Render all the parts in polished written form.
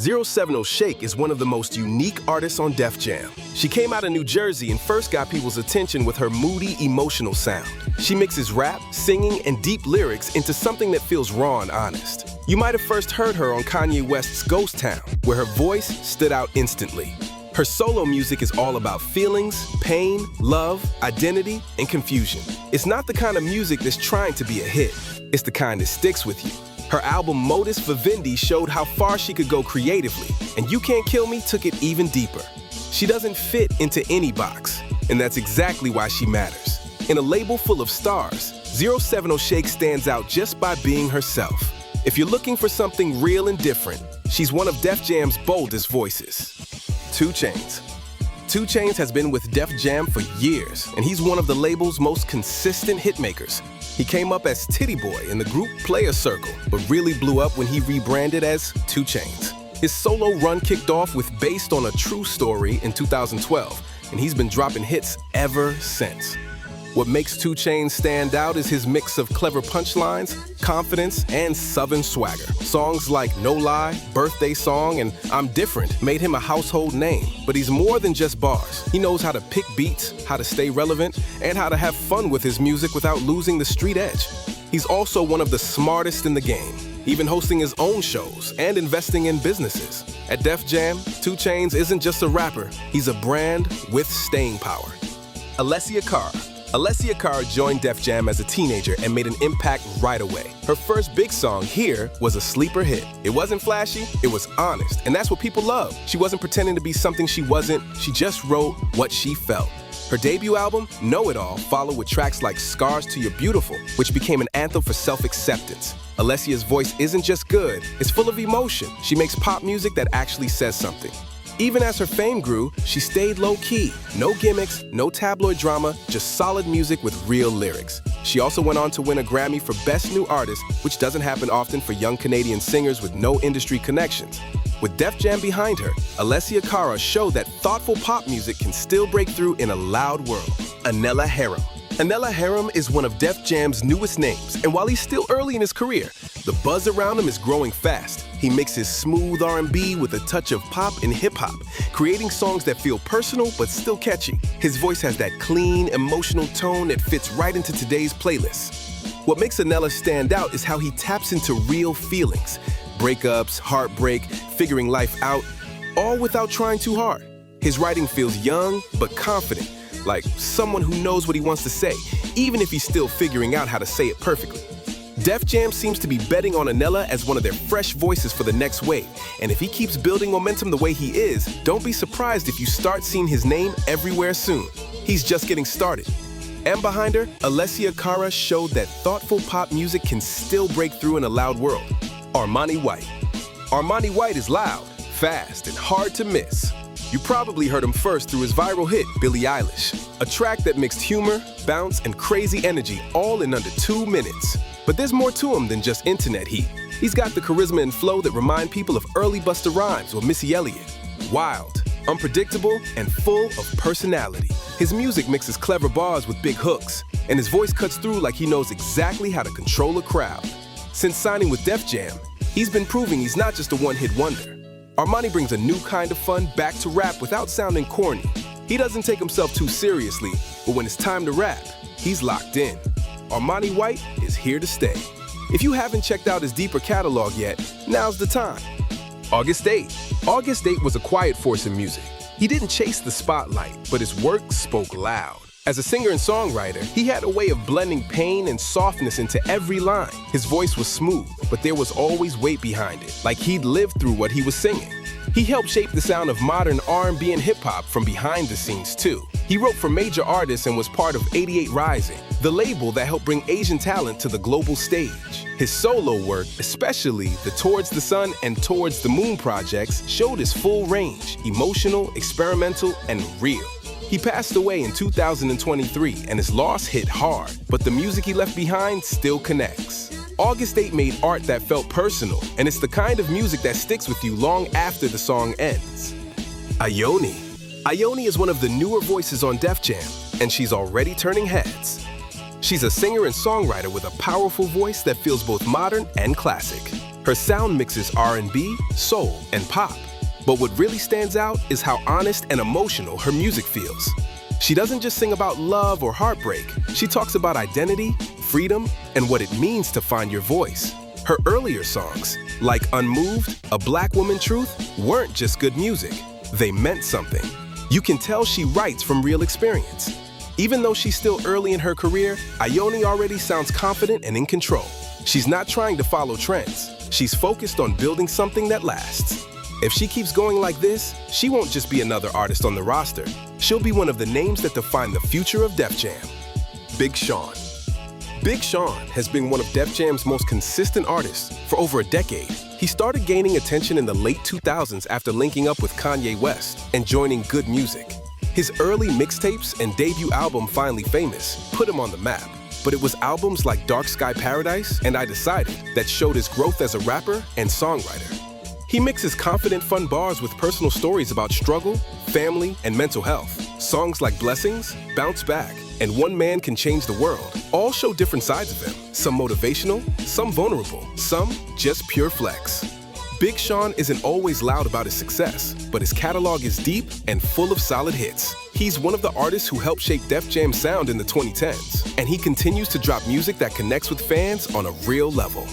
070 Shake is one of the most unique artists on Def Jam. She came out of New Jersey and first got people's attention with her moody, emotional sound. She mixes rap, singing, and deep lyrics into something that feels raw and honest. You might have first heard her on Kanye West's Ghost Town, where her voice stood out instantly. Her solo music is all about feelings, pain, love, identity, and confusion. It's not the kind of music that's trying to be a hit. It's the kind that sticks with you. Her album Modus Vivendi showed how far she could go creatively, and You Can't Kill Me took it even deeper. She doesn't fit into any box, and that's exactly why she matters. In a label full of stars, 070 Shake stands out just by being herself. If you're looking for something real and different, she's one of Def Jam's boldest voices. 2 Chainz. 2 Chainz has been with Def Jam for years, and he's one of the label's most consistent hitmakers. He came up as Titty Boy in the group Player Circle, but really blew up when he rebranded as 2 Chainz. His solo run kicked off with Based on a True Story in 2012, and he's been dropping hits ever since. What makes 2 Chainz stand out is his mix of clever punchlines, confidence, and southern swagger. Songs like No Lie, Birthday Song, and I'm Different made him a household name. But he's more than just bars. He knows how to pick beats, how to stay relevant, and how to have fun with his music without losing the street edge. He's also one of the smartest in the game, even hosting his own shows and investing in businesses. At Def Jam, 2 Chainz isn't just a rapper, he's a brand with staying power. Allesia Carr. Allesia Carr joined Def Jam as a teenager and made an impact right away. Her first big song, Here, was a sleeper hit. It wasn't flashy, it was honest, and that's what people love. She wasn't pretending to be something she wasn't, she just wrote what she felt. Her debut album, Know It All, followed with tracks like Scars to Your Beautiful, which became an anthem for self-acceptance. Allesia's voice isn't just good, it's full of emotion. She makes pop music that actually says something. Even as her fame grew, she stayed low-key. No gimmicks, no tabloid drama, just solid music with real lyrics. She also went on to win a Grammy for Best New Artist, which doesn't happen often for young Canadian singers with no industry connections. With Def Jam behind her, Allesia Carr showed that thoughtful pop music can still break through in a loud world. Anela Harum. Anela Harum is one of Def Jam's newest names, and while he's still early in his career, the buzz around him is growing fast. He mixes smooth R&B with a touch of pop and hip-hop, creating songs that feel personal but still catchy. His voice has that clean, emotional tone that fits right into today's playlist. What makes Anela stand out is how he taps into real feelings. Breakups, heartbreak, figuring life out, all without trying too hard. His writing feels young but confident, like someone who knows what he wants to say, even if he's still figuring out how to say it perfectly. Def Jam seems to be betting on Anela as one of their fresh voices for the next wave, and if he keeps building momentum the way he is, don't be surprised if you start seeing his name everywhere soon. He's just getting started. And behind her, Allesia Carr showed that thoughtful pop music can still break through in a loud world. Armani White. Armani White is loud, fast, and hard to miss. You probably heard him first through his viral hit, Billie Eilish, a track that mixed humor, bounce, and crazy energy all in under 2 minutes. But there's more to him than just internet heat. He's got the charisma and flow that remind people of early Busta Rhymes or Missy Elliott. Wild, unpredictable, and full of personality. His music mixes clever bars with big hooks, and his voice cuts through like he knows exactly how to control a crowd. Since signing with Def Jam, he's been proving he's not just a one-hit wonder. Armani brings a new kind of fun back to rap without sounding corny. He doesn't take himself too seriously, but when it's time to rap, he's locked in. Armani White is here to stay. If you haven't checked out his deeper catalog yet, now's the time. August 8. August 8 was a quiet force in music. He didn't chase the spotlight, but his work spoke loud. As a singer and songwriter, he had a way of blending pain and softness into every line. His voice was smooth, but there was always weight behind it, like he'd lived through what he was singing. He helped shape the sound of modern R&B and hip-hop from behind the scenes, too. He wrote for major artists and was part of 88 Rising, the label that helped bring Asian talent to the global stage. His solo work, especially the Towards the Sun and Towards the Moon projects, showed his full range, emotional, experimental, and real. He passed away in 2023, and his loss hit hard, but the music he left behind still connects. August 8 made art that felt personal, and it's the kind of music that sticks with you long after the song ends. Ayoni. Ayoni is one of the newer voices on Def Jam, and she's already turning heads. She's a singer and songwriter with a powerful voice that feels both modern and classic. Her sound mixes R&B, soul, and pop. But what really stands out is how honest and emotional her music feels. She doesn't just sing about love or heartbreak. She talks about identity, freedom, and what it means to find your voice. Her earlier songs, like Unmoved, A Black Woman Truth, weren't just good music. They meant something. You can tell she writes from real experience. Even though she's still early in her career, Ayoni already sounds confident and in control. She's not trying to follow trends. She's focused on building something that lasts. If she keeps going like this, she won't just be another artist on the roster. She'll be one of the names that define the future of Def Jam. Big Sean. Big Sean has been one of Def Jam's most consistent artists for over a decade. He started gaining attention in the late 2000s after linking up with Kanye West and joining Good Music. His early mixtapes and debut album Finally Famous put him on the map, but it was albums like Dark Sky Paradise and I Decided that showed his growth as a rapper and songwriter. He mixes confident, fun bars with personal stories about struggle, family, and mental health. Songs like Blessings, Bounce Back, and One Man Can Change the World all show different sides of him. Some motivational, some vulnerable, some just pure flex. Big Sean isn't always loud about his success, but his catalog is deep and full of solid hits. He's one of the artists who helped shape Def Jam's sound in the 2010s, and he continues to drop music that connects with fans on a real level.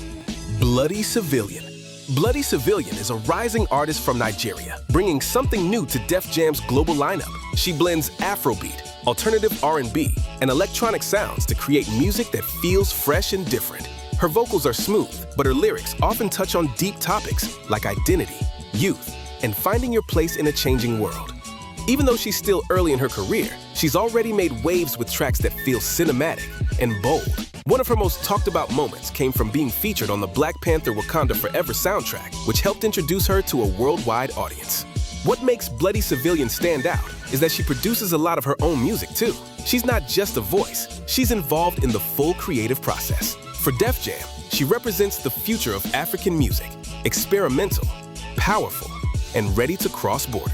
Bloody Civilian. Bloody Civilian is a rising artist from Nigeria, bringing something new to Def Jam's global lineup. She blends Afrobeat, alternative R&B, and electronic sounds to create music that feels fresh and different. Her vocals are smooth, but her lyrics often touch on deep topics like identity, youth, and finding your place in a changing world. Even though she's still early in her career, she's already made waves with tracks that feel cinematic and bold. One of her most talked about moments came from being featured on the Black Panther Wakanda Forever soundtrack, which helped introduce her to a worldwide audience. What makes Bloody Civilian stand out is that she produces a lot of her own music too. She's not just a voice, she's involved in the full creative process. For Def Jam, she represents the future of African music, experimental, powerful, and ready to cross borders.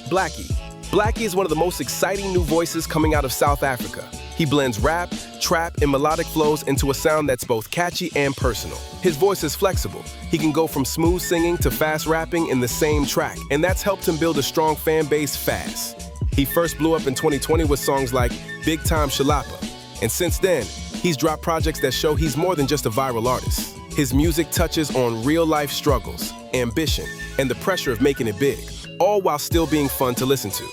Blackie. Blackie is one of the most exciting new voices coming out of South Africa. He blends rap, trap, and melodic flows into a sound that's both catchy and personal. His voice is flexible. He can go from smooth singing to fast rapping in the same track, and that's helped him build a strong fan base fast. He first blew up in 2020 with songs like Big Time Shalapa, and since then, he's dropped projects that show he's more than just a viral artist. His music touches on real-life struggles, ambition, and the pressure of making it big, all while still being fun to listen to.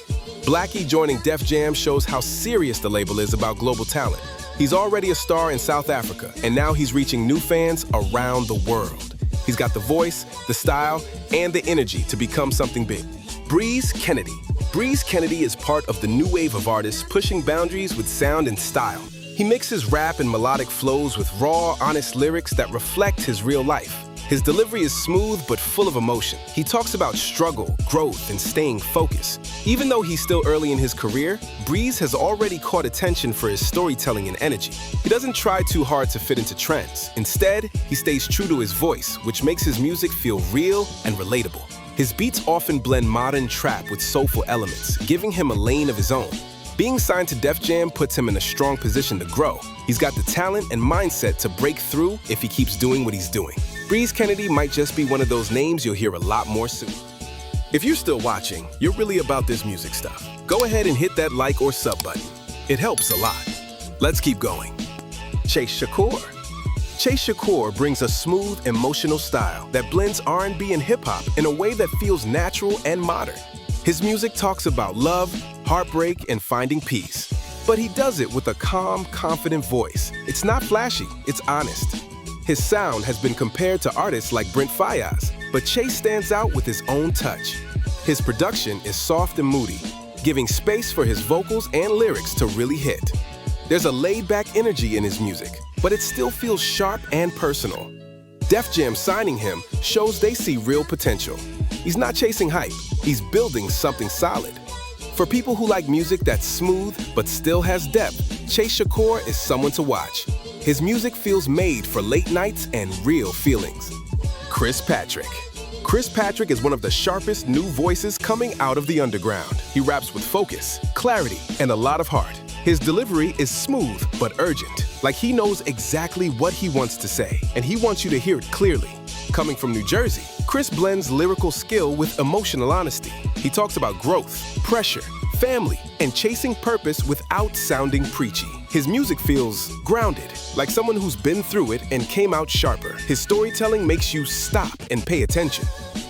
Blackie joining Def Jam shows how serious the label is about global talent. He's already a star in South Africa, and now he's reaching new fans around the world. He's got the voice, the style, and the energy to become something big. Breeze Kennedy. Breeze Kennedy is part of the new wave of artists pushing boundaries with sound and style. He mixes rap and melodic flows with raw, honest lyrics that reflect his real life. His delivery is smooth but full of emotion. He talks about struggle, growth, and staying focused. Even though he's still early in his career, Breeze has already caught attention for his storytelling and energy. He doesn't try too hard to fit into trends. Instead, he stays true to his voice, which makes his music feel real and relatable. His beats often blend modern trap with soulful elements, giving him a lane of his own. Being signed to Def Jam puts him in a strong position to grow. He's got the talent and mindset to break through if he keeps doing what he's doing. Breeze Kennedy might just be one of those names you'll hear a lot more soon. If you're still watching, you're really about this music stuff. Go ahead and hit that like or sub button. It helps a lot. Let's keep going. Shakur. Shakur brings a smooth, emotional style that blends R&B and hip-hop in a way that feels natural and modern. His music talks about love, heartbreak, and finding peace. But he does it with a calm, confident voice. It's not flashy, it's honest. His sound has been compared to artists like Brent Faiyaz, but Chase stands out with his own touch. His production is soft and moody, giving space for his vocals and lyrics to really hit. There's a laid-back energy in his music, but it still feels sharp and personal. Def Jam signing him shows they see real potential. He's not chasing hype, he's building something solid. For people who like music that's smooth but still has depth, Shakur is someone to watch. His music feels made for late nights and real feelings. Chris Patrick. Chris Patrick is one of the sharpest new voices coming out of the underground. He raps with focus, clarity, and a lot of heart. His delivery is smooth but urgent. Like he knows exactly what he wants to say, and he wants you to hear it clearly. Coming from New Jersey, Chris blends lyrical skill with emotional honesty. He talks about growth, pressure, family, and chasing purpose without sounding preachy. His music feels grounded, like someone who's been through it and came out sharper. His storytelling makes you stop and pay attention.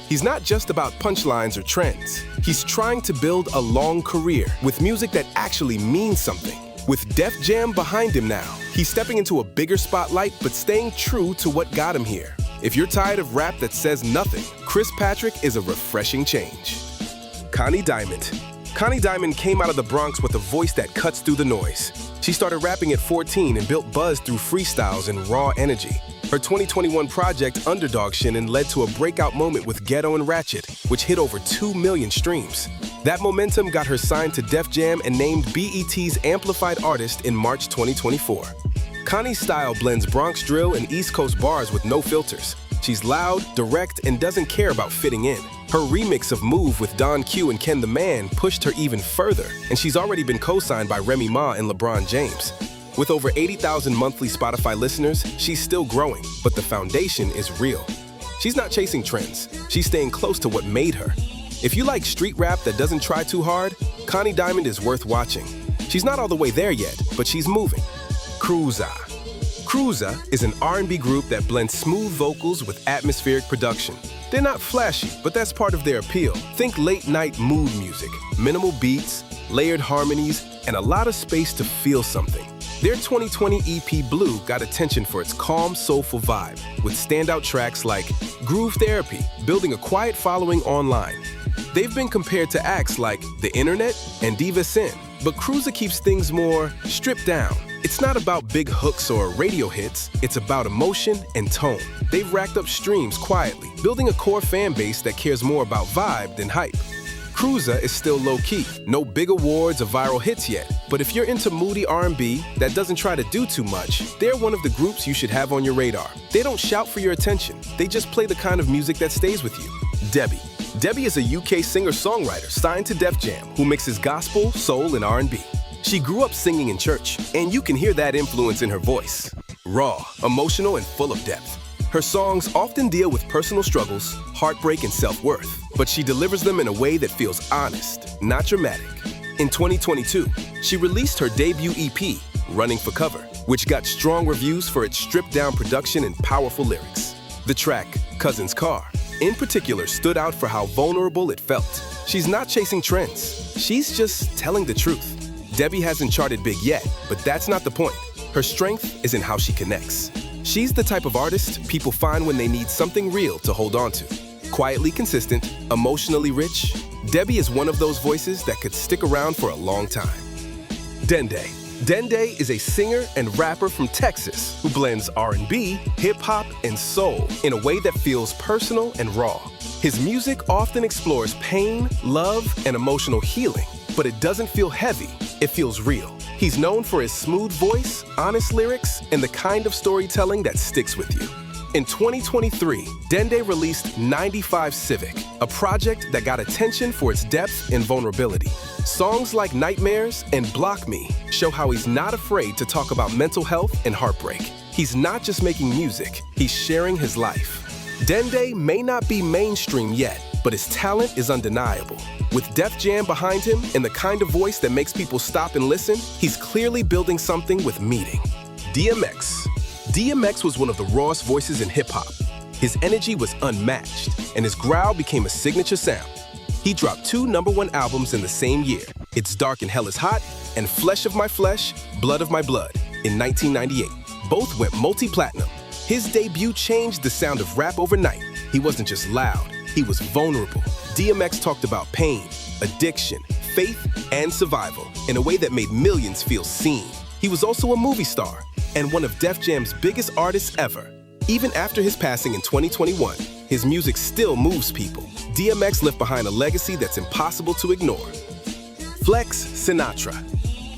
He's not just about punchlines or trends. He's trying to build a long career with music that actually means something. With Def Jam behind him now, he's stepping into a bigger spotlight but staying true to what got him here. If you're tired of rap that says nothing, Chris Patrick is a refreshing change. Connie Diamond. Connie Diamond came out of the Bronx with a voice that cuts through the noise. She started rapping at 14 and built buzz through freestyles and raw energy. Her 2021 project, Underdog Shinnin', led to a breakout moment with Ghetto and Ratchet, which hit over 2 million streams. That momentum got her signed to Def Jam and named BET's Amplified Artist in March 2024. Connie's style blends Bronx drill and East Coast bars with no filters. She's loud, direct, and doesn't care about fitting in. Her remix of Move with Don Q and Ken the Man pushed her even further, and she's already been co-signed by Remy Ma and LeBron James. With over 80,000 monthly Spotify listeners, she's still growing, but the foundation is real. She's not chasing trends, she's staying close to what made her. If you like street rap that doesn't try too hard, Connie Diamond is worth watching. She's not all the way there yet, but she's moving. Cruza. Cruza is an R&B group that blends smooth vocals with atmospheric production. They're not flashy, but that's part of their appeal. Think late-night mood music, minimal beats, layered harmonies, and a lot of space to feel something. Their 2020 EP Blue got attention for its calm, soulful vibe, with standout tracks like Groove Therapy, building a quiet following online. They've been compared to acts like The Internet and Diva Sin, but Cruza keeps things more stripped down. It's not about big hooks or radio hits, it's about emotion and tone. They've racked up streams quietly, building a core fan base that cares more about vibe than hype. Cruza is still low-key, no big awards or viral hits yet, but if you're into moody R&B that doesn't try to do too much, they're one of the groups you should have on your radar. They don't shout for your attention, they just play the kind of music that stays with you. Debbie. Debbie is a UK singer-songwriter signed to Def Jam who mixes gospel, soul, and R&B. She grew up singing in church, and you can hear that influence in her voice. Raw, emotional, and full of depth. Her songs often deal with personal struggles, heartbreak, and self-worth, but she delivers them in a way that feels honest, not dramatic. In 2022, she released her debut EP, Running for Cover, which got strong reviews for its stripped-down production and powerful lyrics. The track, Cousin's Car, in particular stood out for how vulnerable it felt. She's not chasing trends, she's just telling the truth. Debbie hasn't charted big yet, but that's not the point. Her strength is in how she connects. She's the type of artist people find when they need something real to hold on to. Quietly consistent, emotionally rich, Debbie is one of those voices that could stick around for a long time. Dende. Dende is a singer and rapper from Texas who blends R&B, hip-hop, and soul in a way that feels personal and raw. His music often explores pain, love, and emotional healing, but it doesn't feel heavy, it feels real. He's known for his smooth voice, honest lyrics, and the kind of storytelling that sticks with you. In 2023, Dende released 95 Civic, a project that got attention for its depth and vulnerability. Songs like Nightmares and Block Me show how he's not afraid to talk about mental health and heartbreak. He's not just making music, he's sharing his life. Dende may not be mainstream yet, but his talent is undeniable. With Def Jam behind him and the kind of voice that makes people stop and listen, he's clearly building something with meaning. DMX. DMX was one of the rawest voices in hip-hop. His energy was unmatched, and his growl became a signature sound. He dropped 2 #1 albums in the same year, It's Dark and Hell is Hot, and Flesh of My Flesh, Blood of My Blood, in 1998. Both went multi-platinum. His debut changed the sound of rap overnight. He wasn't just loud, he was vulnerable. DMX talked about pain, addiction, faith, and survival in a way that made millions feel seen. He was also a movie star and one of Def Jam's biggest artists ever. Even after his passing in 2021, his music still moves people. DMX left behind a legacy that's impossible to ignore. Flex Sinatra.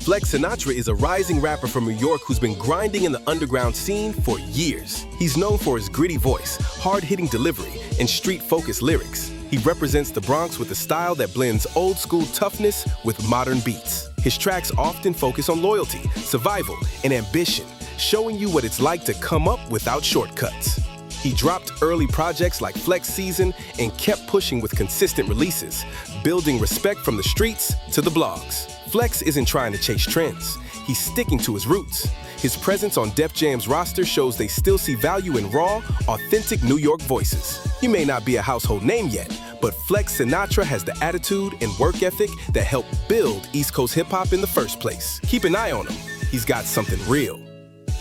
Flex Sinatra is a rising rapper from New York who's been grinding in the underground scene for years. He's known for his gritty voice, hard-hitting delivery, and street-focused lyrics. He represents the Bronx with a style that blends old-school toughness with modern beats. His tracks often focus on loyalty, survival, and ambition, showing you what it's like to come up without shortcuts. He dropped early projects like Flex Season and kept pushing with consistent releases, building respect from the streets to the blogs. Flex isn't trying to chase trends. He's sticking to his roots. His presence on Def Jam's roster shows they still see value in raw, authentic New York voices. You may not be a household name yet, but Flex Sinatra has the attitude and work ethic that helped build East Coast hip-hop in the first place. Keep an eye on him. He's got something real.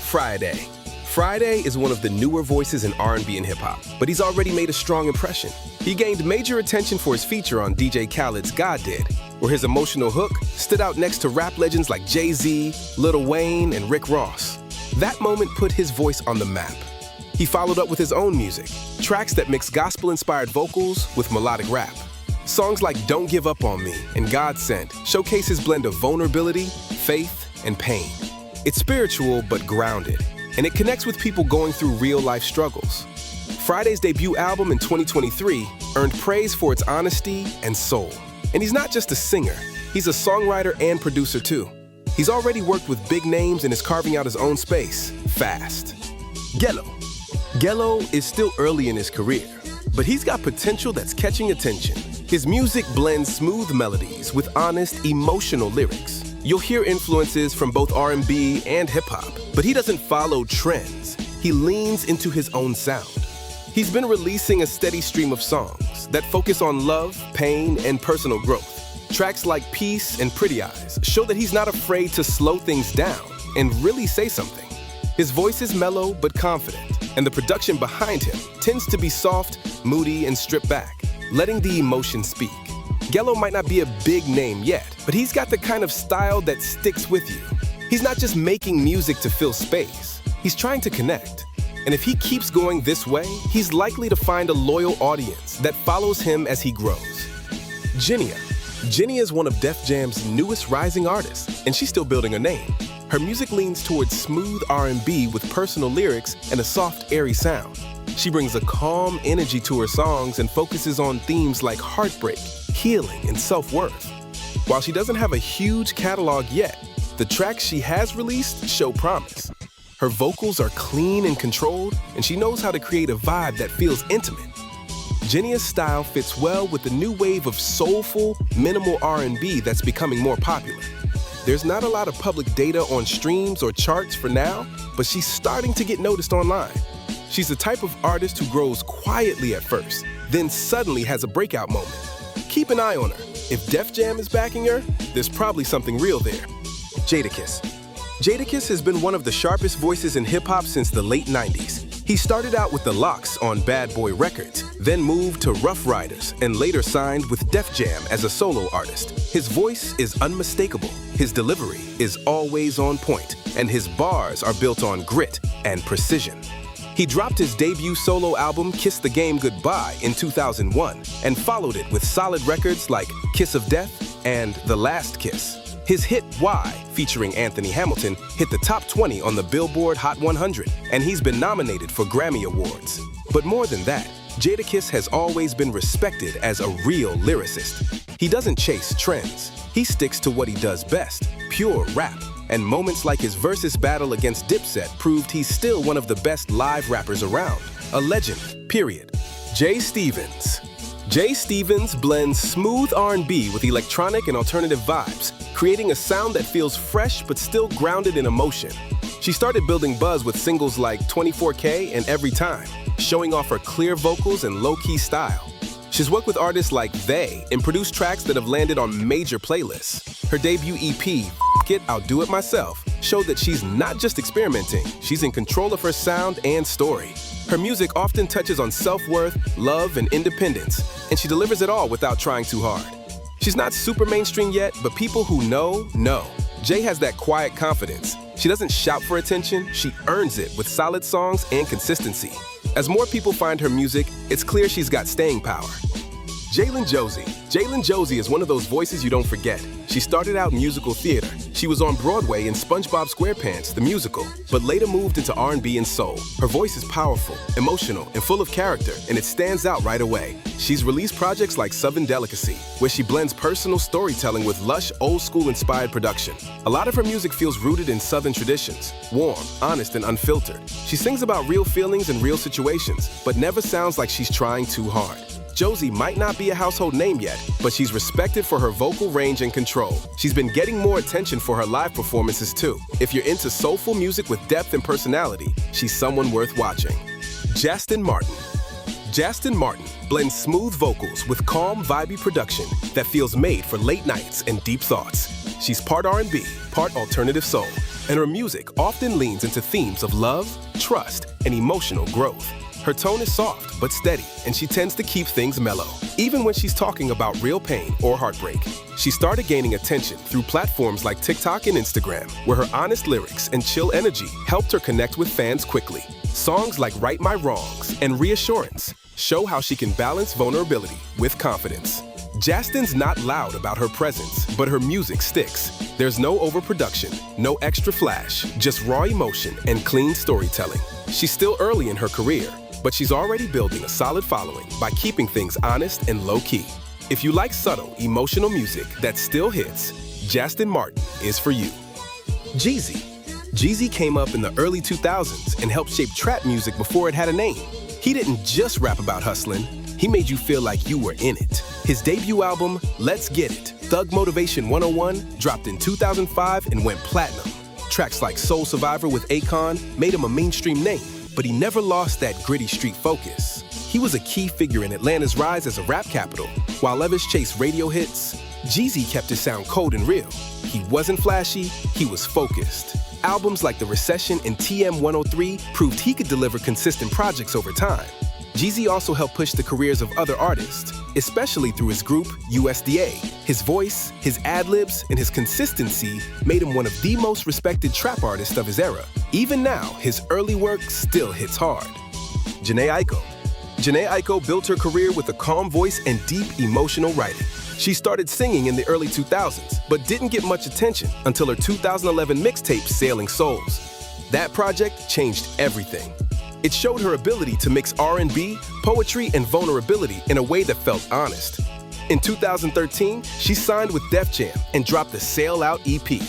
Friday. Friday is one of the newer voices in R&B and hip-hop, but he's already made a strong impression. He gained major attention for his feature on DJ Khaled's God Did, where his emotional hook stood out next to rap legends like Jay-Z, Lil Wayne, and Rick Ross. That moment put his voice on the map. He followed up with his own music, tracks that mix gospel-inspired vocals with melodic rap. Songs like Don't Give Up on Me and God Sent showcase his blend of vulnerability, faith, and pain. It's spiritual but grounded, and it connects with people going through real-life struggles. Friday's debut album in 2023 earned praise for its honesty and soul. And he's not just a singer, he's a songwriter and producer too. He's already worked with big names and is carving out his own space, fast. Gell. Gell is still early in his career, but he's got potential that's catching attention. His music blends smooth melodies with honest, emotional lyrics. You'll hear influences from both R&B and hip-hop, but he doesn't follow trends. He leans into his own sound. He's been releasing a steady stream of songs that focus on love, pain, and personal growth. Tracks like Peace and Pretty Eyes show that he's not afraid to slow things down and really say something. His voice is mellow but confident, and the production behind him tends to be soft, moody, and stripped back, letting the emotion speak. Gell might not be a big name yet, but he's got the kind of style that sticks with you. He's not just making music to fill space, he's trying to connect. And if he keeps going this way, he's likely to find a loyal audience that follows him as he grows. Gina. Jenny is one of Def Jam's newest rising artists, and she's still building a name. Her music leans towards smooth R&B with personal lyrics and a soft, airy sound. She brings a calm energy to her songs and focuses on themes like heartbreak, healing, and self-worth. While she doesn't have a huge catalog yet, the tracks she has released show promise. Her vocals are clean and controlled, and she knows how to create a vibe that feels intimate. Jenny's style fits well with the new wave of soulful, minimal R&B that's becoming more popular. There's not a lot of public data on streams or charts for now, but she's starting to get noticed online. She's the type of artist who grows quietly at first, then suddenly has a breakout moment. Keep an eye on her. If Def Jam is backing her, there's probably something real there. Jadakiss. Jadakiss has been one of the sharpest voices in hip-hop since the late 90s. He started out with the Locks on Bad Boy Records, then moved to Rough Riders, and later signed with Def Jam as a solo artist. His voice is unmistakable, his delivery is always on point, and his bars are built on grit and precision. He dropped his debut solo album, Kiss the Game Goodbye, in 2001, and followed it with solid records like Kiss of Death and The Last Kiss. His hit Why, featuring Anthony Hamilton, hit the top 20 on the Billboard Hot 100, and he's been nominated for Grammy Awards. But more than that, Jadakiss has always been respected as a real lyricist. He doesn't chase trends. He sticks to what he does best, pure rap. And moments like his versus battle against Dipset proved he's still one of the best live rappers around. A legend, period. Jay Stevens. Jay Stevens blends smooth R&B with electronic and alternative vibes, creating a sound that feels fresh but still grounded in emotion. She started building buzz with singles like 24K and Every Time, showing off her clear vocals and low-key style. She's worked with artists like They and produced tracks that have landed on major playlists. Her debut EP, F It, I'll Do It Myself, showed that she's not just experimenting, she's in control of her sound and story. Her music often touches on self-worth, love, and independence, and she delivers it all without trying too hard. She's not super mainstream yet, but people who know. Jay has that quiet confidence. She doesn't shout for attention, she earns it with solid songs and consistency. As more people find her music, it's clear she's got staying power. Jaylen Josie. Jaylen Josie is one of those voices you don't forget. She started out in musical theater, She was on Broadway in SpongeBob SquarePants, the musical, but later moved into R&B and soul. Her voice is powerful, emotional, and full of character, and it stands out right away. She's released projects like Southern Delicacy, where she blends personal storytelling with lush, old-school-inspired production. A lot of her music feels rooted in Southern traditions, warm, honest, and unfiltered. She sings about real feelings and real situations, but never sounds like she's trying too hard. Josie might not be a household name yet, but she's respected for her vocal range and control. She's been getting more attention for her live performances too. If you're into soulful music with depth and personality, she's someone worth watching. Jyn Martin. Jyn Martin blends smooth vocals with calm, vibey production that feels made for late nights and deep thoughts. She's part R&B, part alternative soul, and her music often leans into themes of love, trust, and emotional growth. Her tone is soft but steady, and she tends to keep things mellow, even when she's talking about real pain or heartbreak. She started gaining attention through platforms like TikTok and Instagram, where her honest lyrics and chill energy helped her connect with fans quickly. Songs like Right My Wrongs and Reassurance show how she can balance vulnerability with confidence. Jyn's not loud about her presence, but her music sticks. There's no overproduction, no extra flash, just raw emotion and clean storytelling. She's still early in her career, but she's already building a solid following by keeping things honest and low-key. If you like subtle, emotional music that still hits, Jyn Martin is for you. Jeezy. Jeezy came up in the early 2000s and helped shape trap music before it had a name. He didn't just rap about hustling, he made you feel like you were in it. His debut album, Let's Get It, Thug Motivation 101, dropped in 2005 and went platinum. Tracks like Soul Survivor with Akon made him a mainstream name, but he never lost that gritty street focus. He was a key figure in Atlanta's rise as a rap capital. While others chased radio hits, Jeezy kept his sound cold and real. He wasn't flashy, he was focused. Albums like The Recession and TM 103 proved he could deliver consistent projects over time. Jeezy also helped push the careers of other artists, especially through his group, USDA. His voice, his ad-libs, and his consistency made him one of the most respected trap artists of his era. Even now, his early work still hits hard. Jana Eiko. Jana Eiko built her career with a calm voice and deep emotional writing. She started singing in the early 2000s, but didn't get much attention until her 2011 mixtape, Sailing Souls. That project changed everything. It showed her ability to mix R&B, poetry, and vulnerability in a way that felt honest. In 2013, she signed with Def Jam and dropped the Sail Out EP.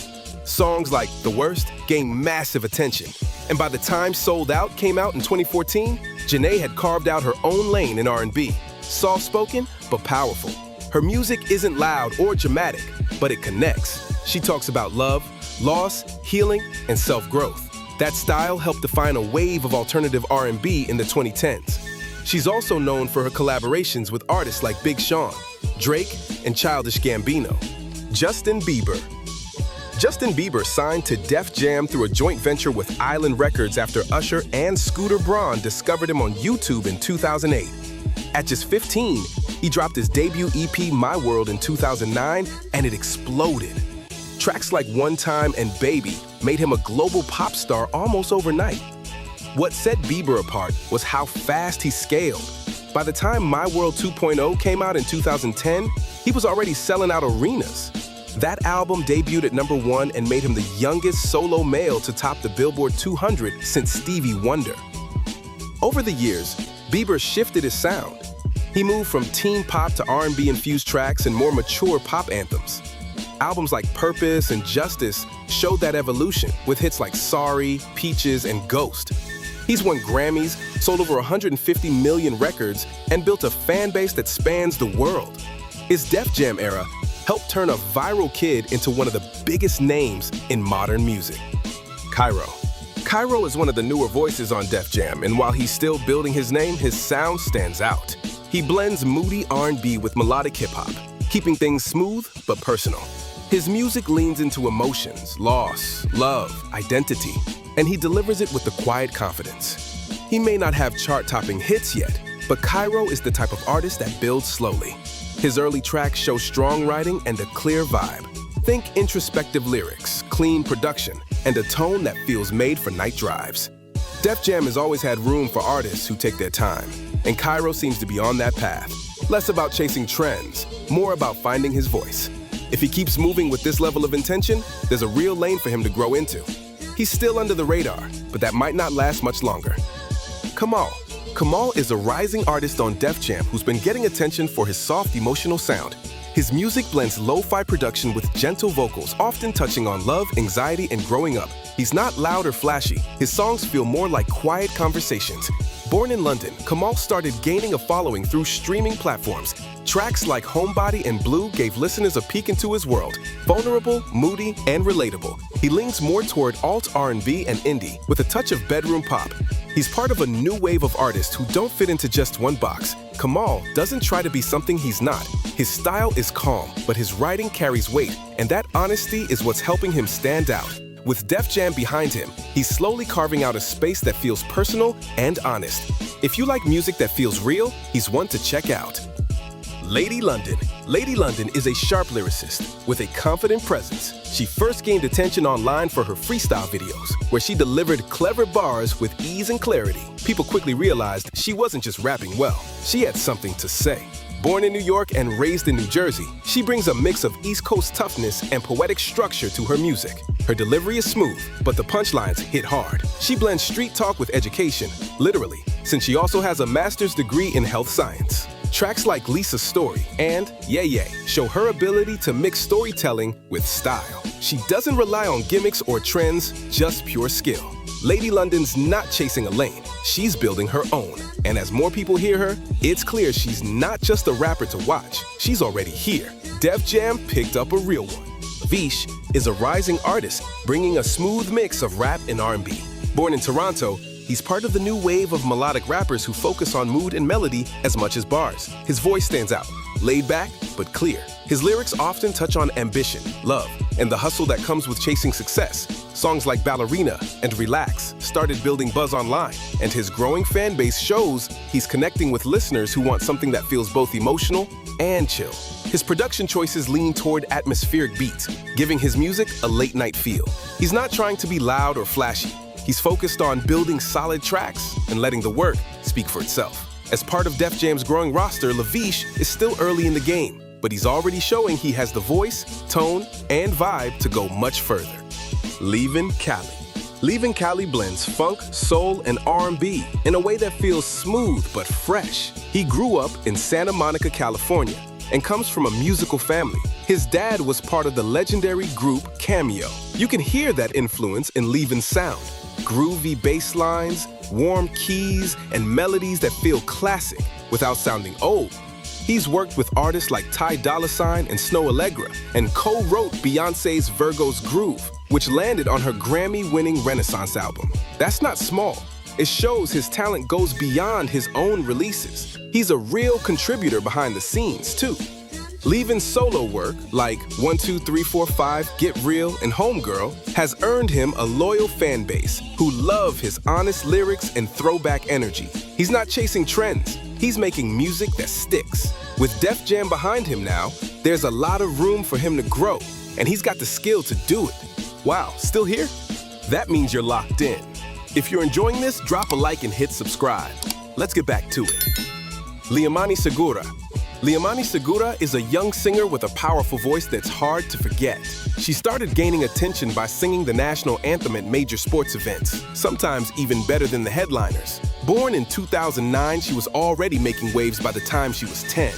Songs like The Worst gained massive attention, and by the time Sold Out came out in 2014, Janae had carved out her own lane in R&B. Soft-spoken, but powerful. Her music isn't loud or dramatic, but it connects. She talks about love, loss, healing, and self-growth. That style helped define a wave of alternative R&B in the 2010s. She's also known for her collaborations with artists like Big Shawn, Drake, and Childish Gambino. Justin Bieber. Justin Bieber signed to Def Jam through a joint venture with Island Records after Usher and Scooter Braun discovered him on YouTube in 2008. At just 15, he dropped his debut EP, My World, in 2009, and it exploded. Tracks like One Time and Baby made him a global pop star almost overnight. What set Bieber apart was how fast he scaled. By the time My World 2.0 came out in 2010, he was already selling out arenas. That album debuted at #1 and made him the youngest solo male to top the Billboard 200 since Stevie Wonder. Over the years, Bieber shifted his sound. He moved from teen pop to R&B-infused tracks and more mature pop anthems. Albums like Purpose and Justice showed that evolution, with hits like Sorry, Peaches, and Ghost. He's won Grammys, sold over 150 million records, and built a fan base that spans the world. His Def Jam era helped turn a viral kid into one of the biggest names in modern music. Cairo. Cairo is one of the newer voices on Def Jam, and while he's still building his name, his sound stands out. He blends moody R&B with melodic hip-hop, keeping things smooth but personal. His music leans into emotions, loss, love, identity, and he delivers it with a quiet confidence. He may not have chart-topping hits yet, but Cairo is the type of artist that builds slowly. His early tracks show strong writing and a clear vibe. Think introspective lyrics, clean production, and a tone that feels made for night drives. Def Jam has always had room for artists who take their time, and Cairo seems to be on that path. Less about chasing trends, more about finding his voice. If he keeps moving with this level of intention, there's a real lane for him to grow into. He's still under the radar, but that might not last much longer. Kamal. Kamal is a rising artist on Def Jam who's been getting attention for his soft, emotional sound. His music blends lo-fi production with gentle vocals, often touching on love, anxiety, and growing up. He's not loud or flashy. His songs feel more like quiet conversations. Born in London, Kamal started gaining a following through streaming platforms. Tracks like Homebody and Blue gave listeners a peek into his world. Vulnerable, moody, and relatable. He leans more toward alt R&B and indie with a touch of bedroom pop. He's part of a new wave of artists who don't fit into just one box. Kamal doesn't try to be something he's not. His style is calm, but his writing carries weight, and that honesty is what's helping him stand out. With Def Jam behind him, he's slowly carving out a space that feels personal and honest. If you like music that feels real, he's one to check out. Lady London. Lady London is a sharp lyricist with a confident presence. She first gained attention online for her freestyle videos, where she delivered clever bars with ease and clarity. People quickly realized she wasn't just rapping well, she had something to say. Born in New York and raised in New Jersey, she brings a mix of East Coast toughness and poetic structure to her music. Her delivery is smooth, but the punchlines hit hard. She blends street talk with education, literally, since she also has a master's degree in health science. Tracks like Lisa's Story and Yeah Yeah show her ability to mix storytelling with style. She doesn't rely on gimmicks or trends, just pure skill. Lady London's not chasing a lane, she's building her own. And as more people hear her, it's clear she's not just a rapper to watch, she's already here. Def Jam picked up a real one. Vich is a rising artist, bringing a smooth mix of rap and R&B. Born in Toronto, he's part of the new wave of melodic rappers who focus on mood and melody as much as bars. His voice stands out, laid back but clear. His lyrics often touch on ambition, love, and the hustle that comes with chasing success. Songs like Ballerina and Relax started building buzz online, and his growing fan base shows he's connecting with listeners who want something that feels both emotional and chill. His production choices lean toward atmospheric beats, giving his music a late-night feel. He's not trying to be loud or flashy. He's focused on building solid tracks and letting the work speak for itself. As part of Def Jam's growing roster, Vich is still early in the game, but he's already showing he has the voice, tone, and vibe to go much further. Leven Cali. Leven Cali blends funk, soul, and R&B in a way that feels smooth but fresh. He grew up in Santa Monica, California, and comes from a musical family. His dad was part of the legendary group Cameo. You can hear that influence in Leven Sound. Groovy bass lines, warm keys, and melodies that feel classic without sounding old. He's worked with artists like Ty Dolla $ign and Snow Allegra, and co-wrote Beyoncé's Virgo's Groove, which landed on her Grammy-winning Renaissance album. That's not small. It shows his talent goes beyond his own releases. He's a real contributor behind the scenes, too. Leven's solo work, like 1, 2, 3, 4, 5, Get Real, and Homegirl, has earned him a loyal fan base who love his honest lyrics and throwback energy. He's not chasing trends, he's making music that sticks. With Def Jam behind him now, there's a lot of room for him to grow, and he's got the skill to do it. Wow, still here? That means you're locked in. If you're enjoying this, drop a like and hit subscribe. Let's get back to it. Liamani Segura. Liamani Segura is a young singer with a powerful voice that's hard to forget. She started gaining attention by singing the national anthem at major sports events, sometimes even better than the headliners. Born in 2009, she was already making waves by the time she was 10.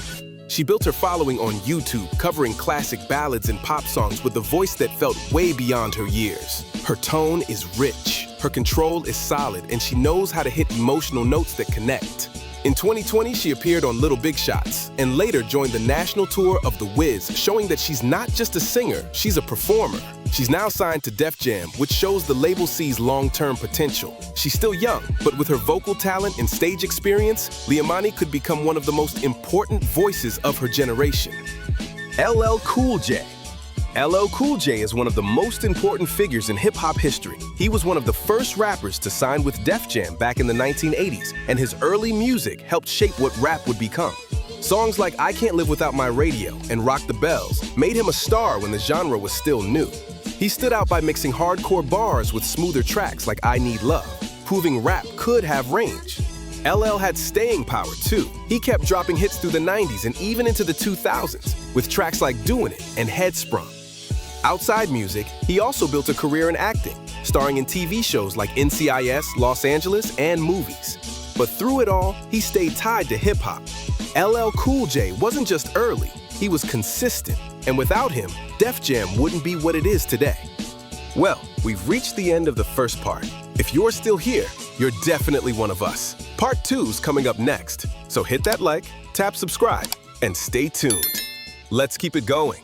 She built her following on YouTube, covering classic ballads and pop songs with a voice that felt way beyond her years. Her tone is rich, her control is solid, and she knows how to hit emotional notes that connect. In 2020, she appeared on Little Big Shots and later joined the national tour of The Wiz, showing that she's not just a singer, she's a performer. She's now signed to Def Jam, which shows the label sees long-term potential. She's still young, but with her vocal talent and stage experience, Liamani could become one of the most important voices of her generation. LL Cool J. LL Cool J is one of the most important figures in hip-hop history. He was one of the first rappers to sign with Def Jam back in the 1980s, and his early music helped shape what rap would become. Songs like I Can't Live Without My Radio and Rock the Bells made him a star when the genre was still new. He stood out by mixing hardcore bars with smoother tracks like I Need Love, proving rap could have range. LL had staying power too. He kept dropping hits through the 90s and even into the 2000s with tracks like Doing It and Headsprung. Outside music, he also built a career in acting, starring in TV shows like NCIS, Los Angeles, and movies. But through it all, he stayed tied to hip-hop. LL Cool J wasn't just early, he was consistent. And without him, Def Jam wouldn't be what it is today. Well, we've reached the end of the first part. If you're still here, you're definitely one of us. Part 2's coming up next, so hit that like, tap subscribe, and stay tuned. Let's keep it going.